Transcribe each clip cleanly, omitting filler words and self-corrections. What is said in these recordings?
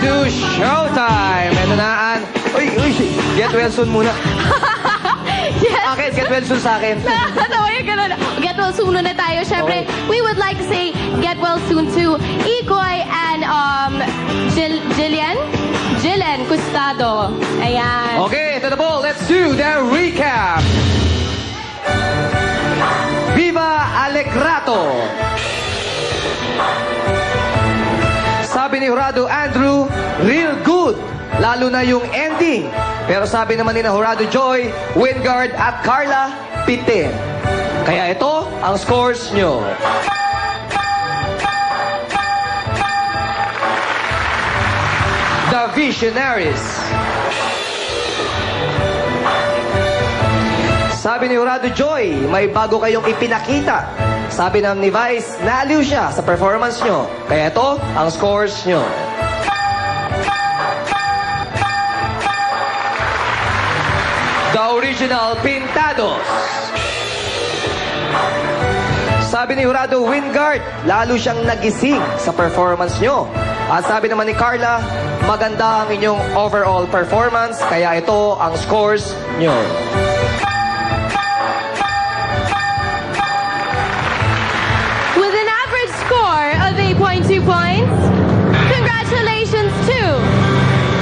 to Showtime. Ito na, Ann. Uy, get well soon muna. Yes. Akin, get well soon sa akin. Nakakatawa yung ganun. Get well soon na tayo. Siyempre, we would like to say get well soon to Ikoy and Jillian Custado. Ayan. Okay, to the ball. Let's do the recap. Viva Alecrato! Sabi ni Jurado Andrew, real good. Lalo na yung ending. Pero sabi naman ni na Jurado Joy, Wingard at Carla, pitin. Kaya ito ang scores nyo. The Visionaries. Sabi ni Jurado Joy, may bago kayong ipinakita. Sabi naman ni Vice, naaliw siya sa performance nyo. Kaya ito ang scores nyo. The Original Pintados. Sabi ni Jurado Wingard, lalo siyang nagising sa performance nyo. At sabi naman ni Carla, maganda ang inyong overall performance, kaya ito ang scores nyo. With an average score of 8.2 points, congratulations to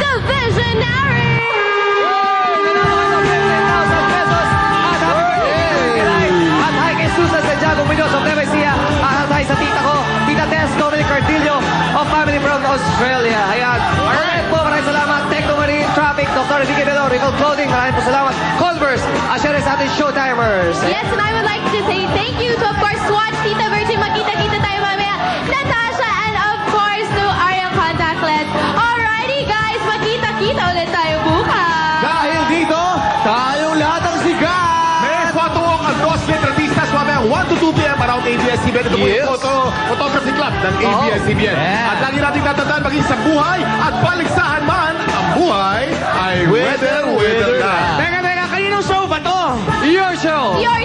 the Visionaries! At hi kay Susan Santiago Muñoz of Nevesia. At hi sa tita ko, Tita Tess Dominic Cardillo of Family from Australia. Ayan. Alright po, maraming salamat. Tecno Marine Traffic, Dr. Enrique Bello, Rival Clothing, maraming po salamat. Converse, Asheres sa ating Showtimers. Yes, and I would like to say thank you to, of course, Swatch, Tita Virgin, Makita-kita tayo mamaya, Natasha, and of course, to Ariang Contactless. Alrighty, guys, makita-kita ulit tayo bukas. Dahil dito, tayong lahat ang sigat! May photo ang dos letratistas mamayang 1 to 2 p.m. around ABS-CBN. Ito po yung photography club ng ABS-CBN. At lagi natin tatandaan maging sa buhay at paligsahan man, ang buhay ay weather na. Teka, kaninong show ba to? Your show! Your